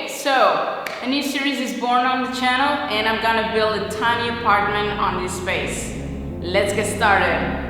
So a new series is born on the channel and I'm gonna build a tiny apartment on this space. Let's get started.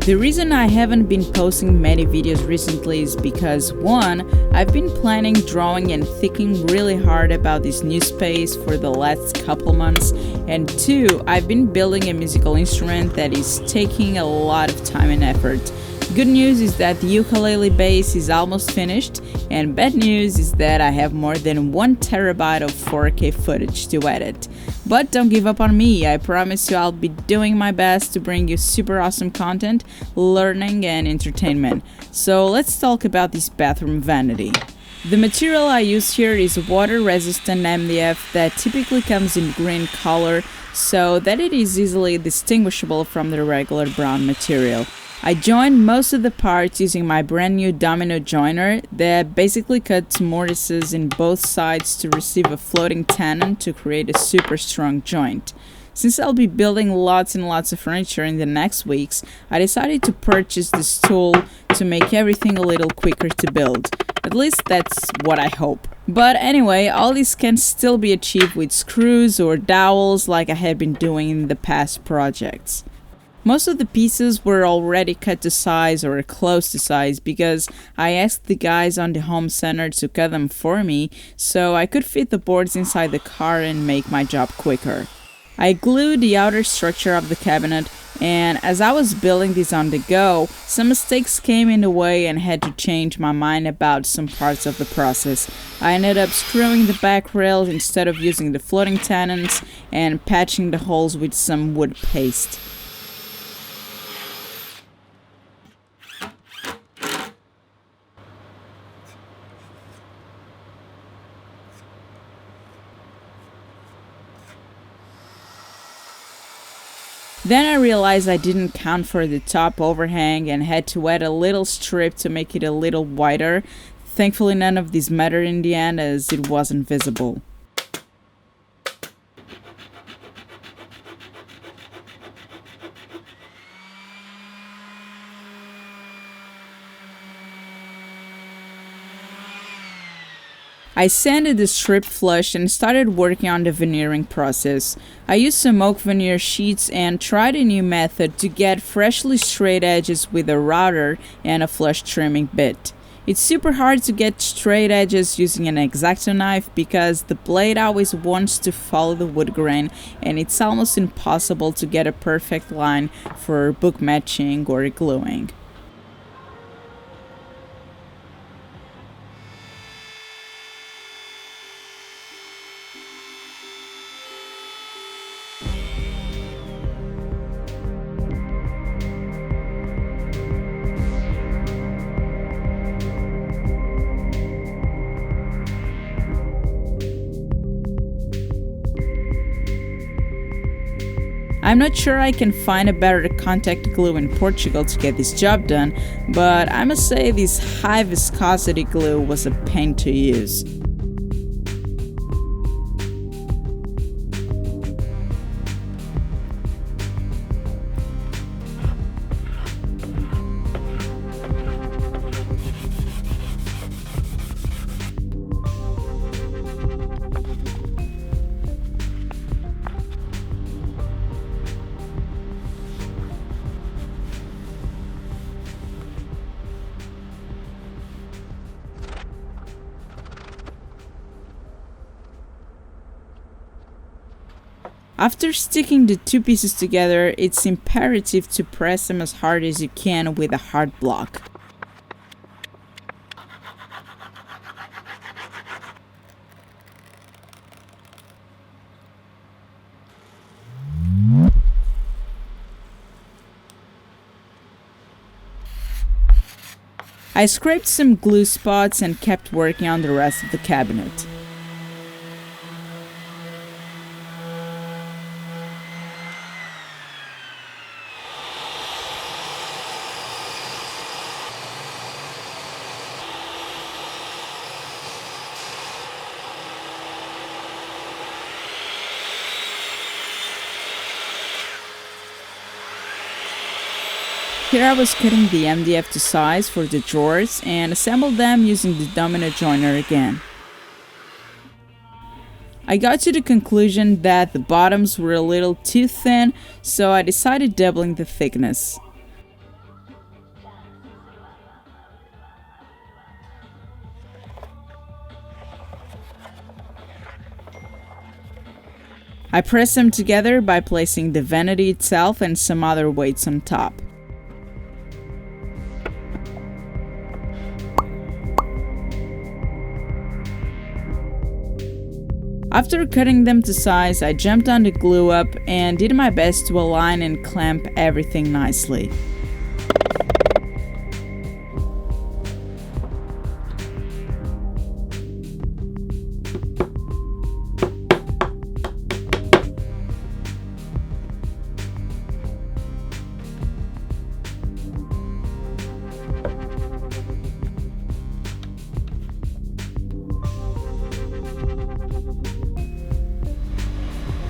The reason I haven't been posting many videos recently is because 1. I've been planning, drawing and thinking really hard about this new space for the last couple months, and 2. I've been building a musical instrument that is taking a lot of time and effort. Good news is that the ukulele bass is almost finished, and bad news is that I have more than 1 terabyte of 4K footage to edit. But don't give up on me, I promise you I'll be doing my best to bring you super awesome content, learning and entertainment. So let's talk about this bathroom vanity. The material I use here is water resistant MDF that typically comes in green color so that it is easily distinguishable from the regular brown material. I joined most of the parts using my brand new domino joiner that basically cuts mortises in both sides to receive a floating tenon to create a super strong joint. Since I'll be building lots and lots of furniture in the next weeks, I decided to purchase this tool to make everything a little quicker to build. At least that's what I hope. But anyway, all this can still be achieved with screws or dowels like I had been doing in the past projects. Most of the pieces were already cut to size or close to size because I asked the guys on the home center to cut them for me so I could fit the boards inside the car and make my job quicker. I glued the outer structure of the cabinet, and as I was building this on the go, some mistakes came in the way and had to change my mind about some parts of the process. I ended up screwing the back rails instead of using the floating tenons and patching the holes with some wood paste. Then I realized I didn't count for the top overhang and had to add a little strip to make it a little wider. Thankfully none of this mattered in the end as it wasn't visible. I sanded the strip flush and started working on the veneering process. I used some oak veneer sheets and tried a new method to get freshly straight edges with a router and a flush trimming bit. It's super hard to get straight edges using an X-Acto knife because the blade always wants to follow the wood grain and it's almost impossible to get a perfect line for book matching or gluing. I'm not sure I can find a better contact glue in Portugal to get this job done, but I must say this high viscosity glue was a pain to use. After sticking the two pieces together, it's imperative to press them as hard as you can with a hard block. I scraped some glue spots and kept working on the rest of the cabinet. Here I was cutting the MDF to size for the drawers and assembled them using the domino joiner again. I got to the conclusion that the bottoms were a little too thin, so I decided doubling the thickness. I pressed them together by placing the vanity itself and some other weights on top. After cutting them to size, I jumped on the glue up and did my best to align and clamp everything nicely.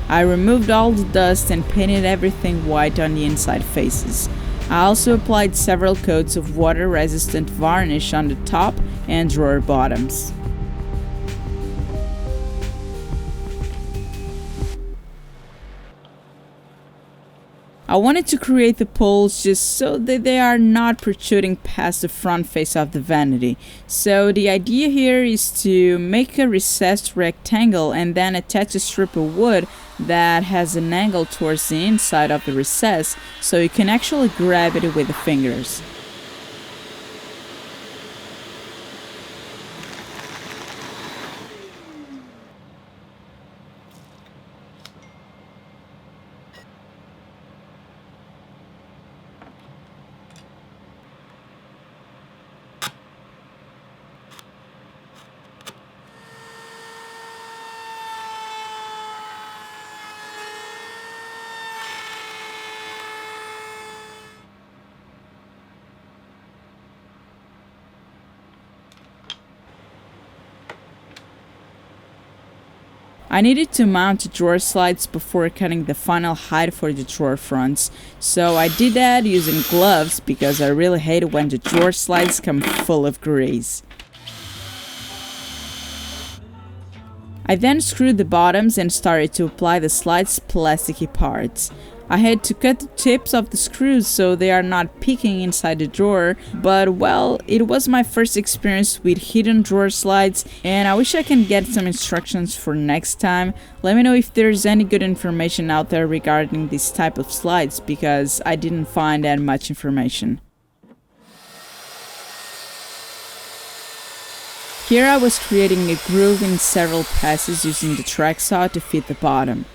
I removed all the dust and painted everything white on the inside faces. I also applied several coats of water-resistant varnish on the top and drawer bottoms. I wanted to create the poles just so that they are not protruding past the front face of the vanity. So the idea here is to make a recessed rectangle and then attach a strip of wood that has an angle towards the inside of the recess so you can actually grab it with the fingers. I needed to mount the drawer slides before cutting the final height for the drawer fronts, so I did that using gloves because I really hate it when the drawer slides come full of grease. I then screwed the bottoms and started to apply the slides' plasticky parts. I had to cut the tips of the screws so they are not peeking inside the drawer, but well, it was my first experience with hidden drawer slides and I wish I can get some instructions for next time. Let me know if there's any good information out there regarding this type of slides because I didn't find that much information. Here I was creating a groove in several passes using the track saw to fit the bottom.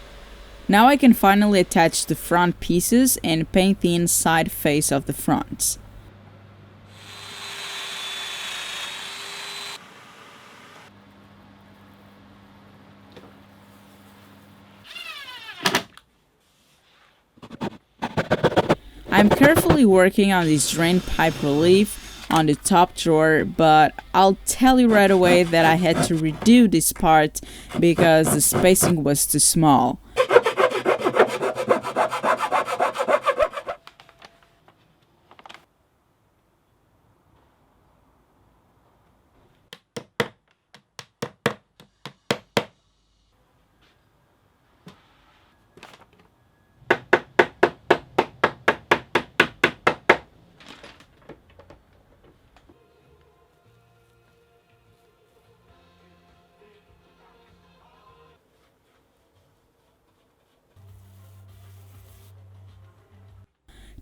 Now I can finally attach the front pieces and paint the inside face of the fronts. I'm carefully working on this Drainpipe Relief on the top drawer, but I'll tell you right away that I had to redo this part because the spacing was too small.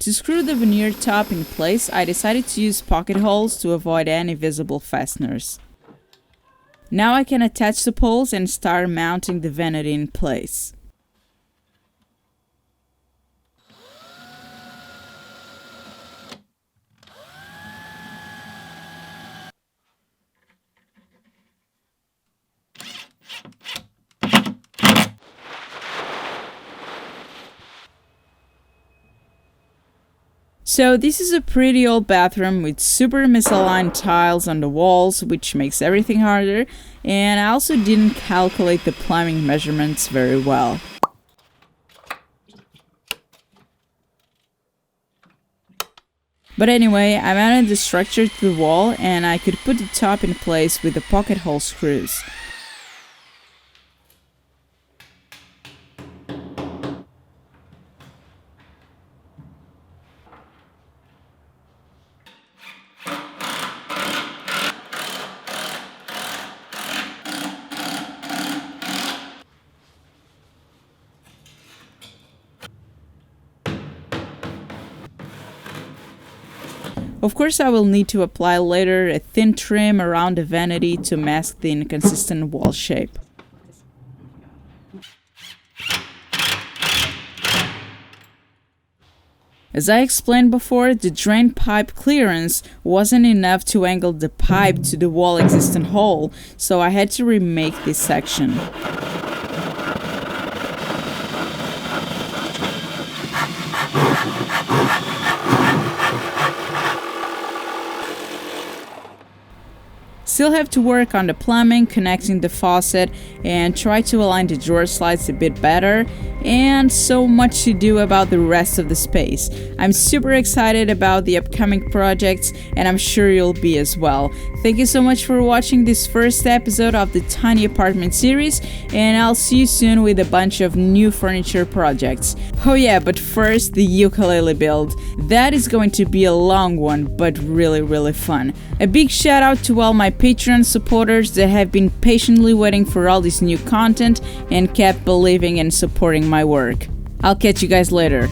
To screw the veneer top in place, I decided to use pocket holes to avoid any visible fasteners. Now I can attach the poles and start mounting the vanity in place. So this is a pretty old bathroom with super misaligned tiles on the walls, which makes everything harder, and I also didn't calculate the plumbing measurements very well. But anyway, I mounted the structure to the wall and I could put the top in place with the pocket hole screws. Of course, I will need to apply later a thin trim around the vanity to mask the inconsistent wall shape. As I explained before, the drain pipe clearance wasn't enough to angle the pipe to the wall existing hole, so I had to remake this section. Still have to work on the plumbing, connecting the faucet, and try to align the drawer slides a bit better, and so much to do about the rest of the space. I'm super excited about the upcoming projects, and I'm sure you'll be as well. Thank you so much for watching this first episode of the Tiny Apartment series, and I'll see you soon with a bunch of new furniture projects. Oh yeah, but first, the ukulele build. That is going to be a long one, but really fun. A big shout out to all my Patreon supporters that have been patiently waiting for all this new content and kept believing and supporting my work. I'll catch you guys later.